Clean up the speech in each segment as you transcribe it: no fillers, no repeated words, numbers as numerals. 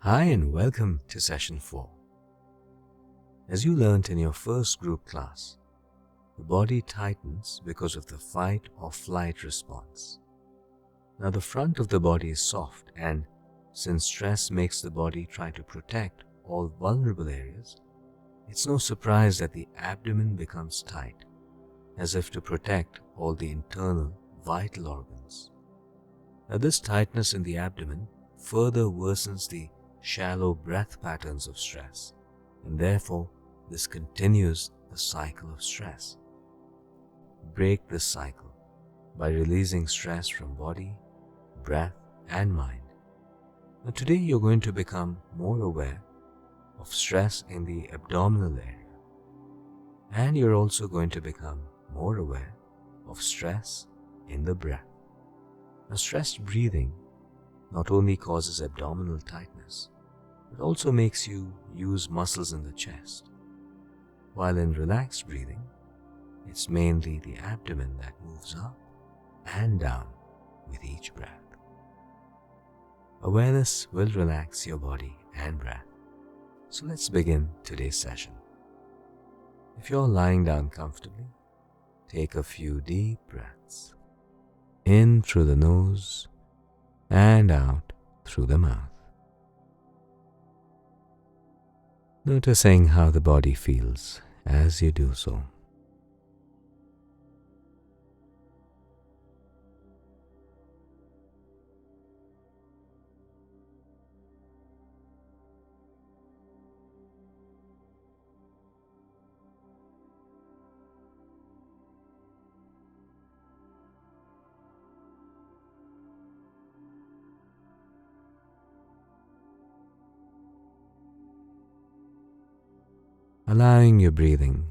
Hi and welcome to session 4. As you learnt in your first group class, the body tightens because of the fight or flight response. Now the front of the body is soft, and since stress makes the body try to protect all vulnerable areas, it's no surprise that the abdomen becomes tight, as if to protect all the internal vital organs. Now this tightness in the abdomen further worsens the shallow breath patterns of stress, and therefore this continues the cycle of stress. Break this cycle by releasing stress from body, breath, and mind. Now today you're going to become more aware of stress in the abdominal area, and you're also going to become more aware of stress in the breath. Now stressed breathing not only causes abdominal tightness, but also makes you use muscles in the chest, while in relaxed breathing, it's mainly the abdomen that moves up and down with each breath. Awareness will relax your body and breath. So let's begin today's session. If you're lying down comfortably, take a few deep breaths. In through the nose and out through the mouth. Noticing how the body feels as you do so. Allowing your breathing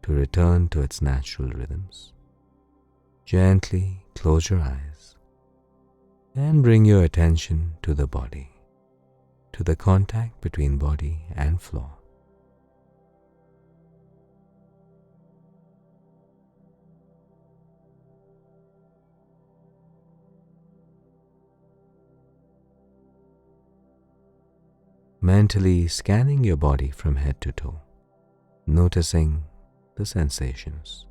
to return to its natural rhythms. Gently close your eyes and bring your attention to the body, to the contact between body and floor. Mentally scanning your body from head to toe, noticing the sensations.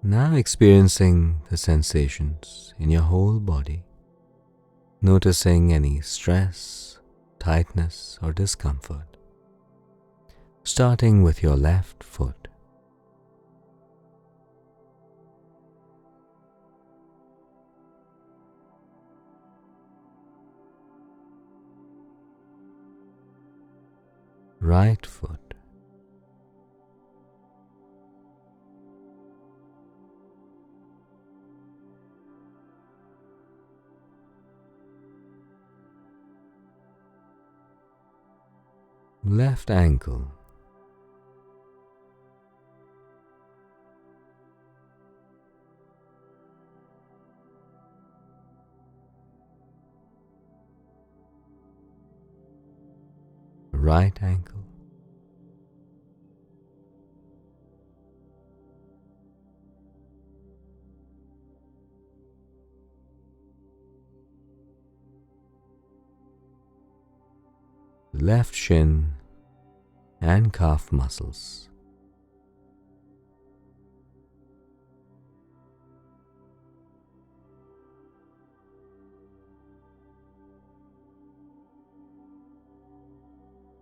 Now experiencing the sensations in your whole body, noticing any stress, tightness, or discomfort. Starting with your left foot. Right foot. Left ankle. Right ankle. Left shin and calf muscles.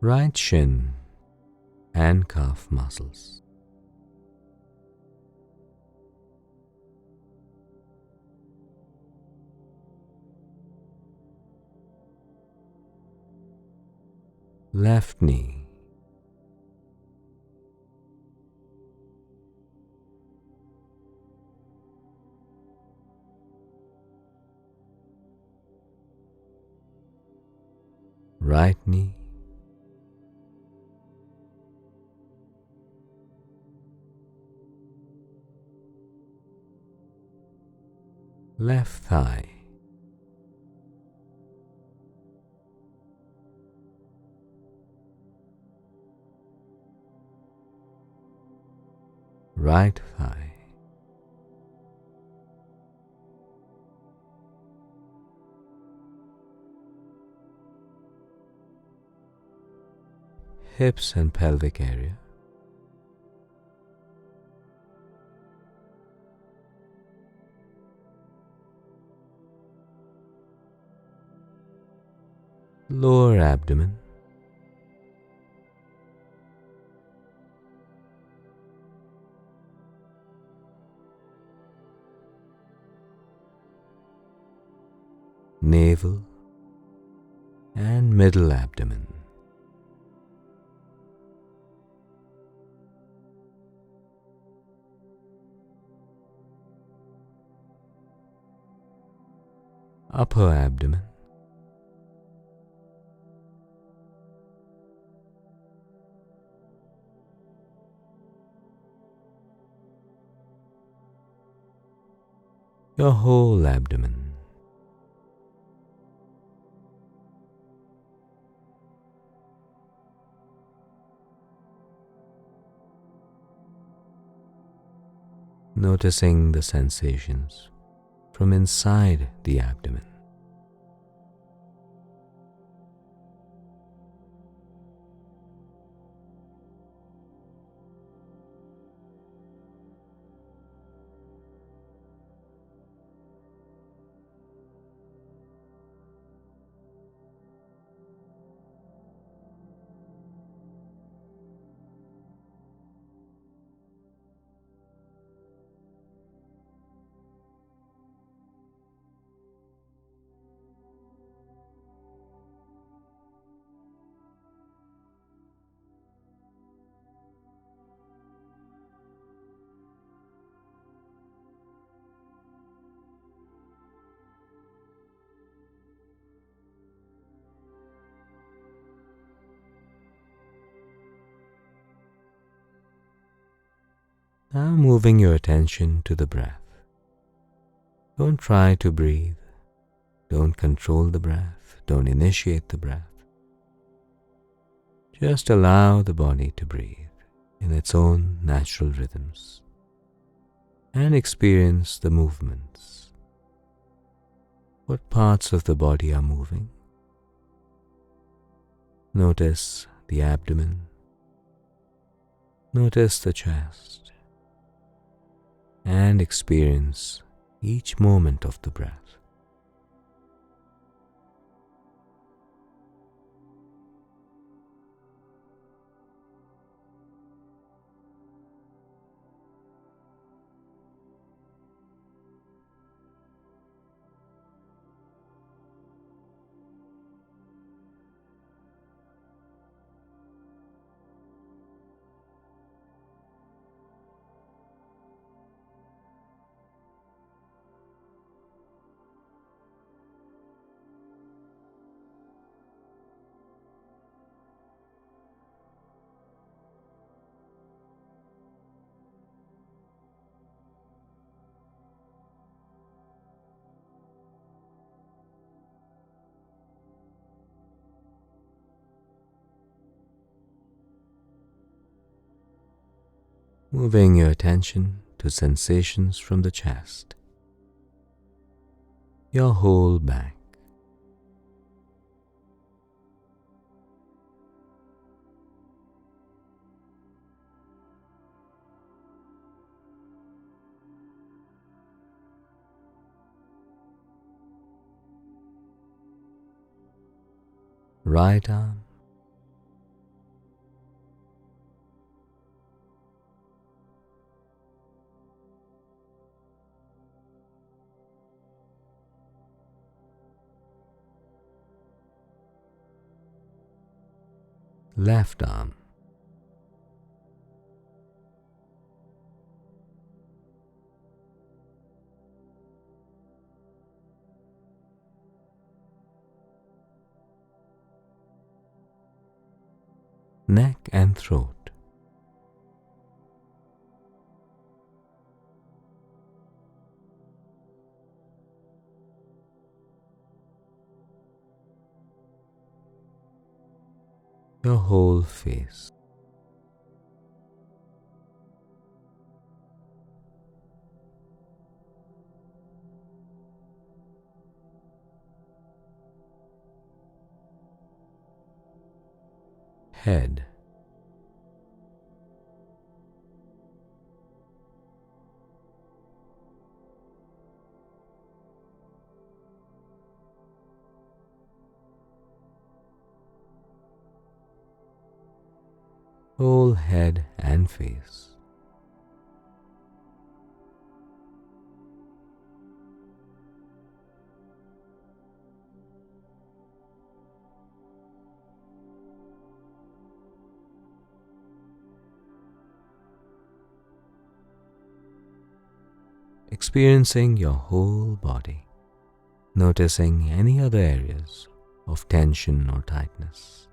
Right shin and calf muscles. Left knee. Right knee. left thigh, right thigh, hips and pelvic area, lower abdomen, navel and middle abdomen, upper abdomen, your whole abdomen. Noticing the sensations from inside the abdomen. Now moving your attention to the breath. Don't try to breathe. Don't control the breath. Don't initiate the breath. Just allow the body to breathe in its own natural rhythms and experience the movements. What parts of the body are moving? Notice the abdomen. Notice the chest. And experience each moment of the breath. Moving your attention to sensations from the chest, your whole back, right arm, left arm, neck and throat, your whole face. Head, whole head and face. Experiencing your whole body, noticing any other areas of tension or tightness.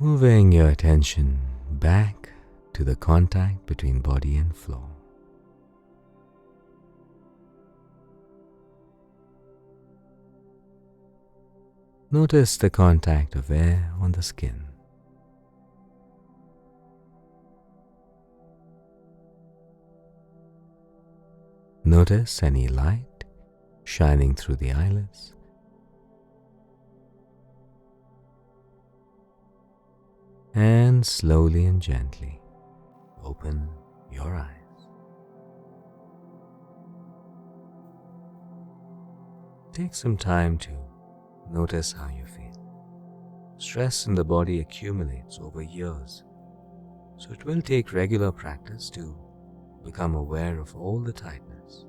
Moving your attention back to the contact between body and floor. Notice the contact of air on the skin. Notice any light shining through the eyelids. And slowly and gently open your eyes. Take some time to notice how you feel. Stress in the body accumulates over years, so it will take regular practice to become aware of all the tightness.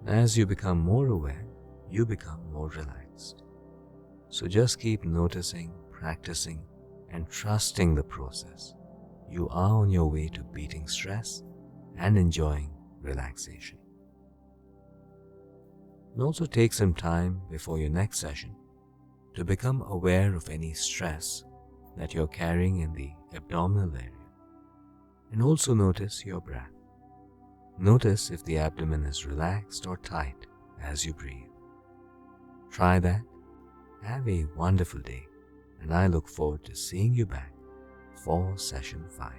As you become more aware, you become more relaxed. So just keep noticing, practicing, and trusting the process. You are on your way to beating stress and enjoying relaxation. And also take some time before your next session to become aware of any stress that you're carrying in the abdominal area. And also notice your breath. Notice if the abdomen is relaxed or tight as you breathe. Try that. Have a wonderful day, and I look forward to seeing you back for session 5.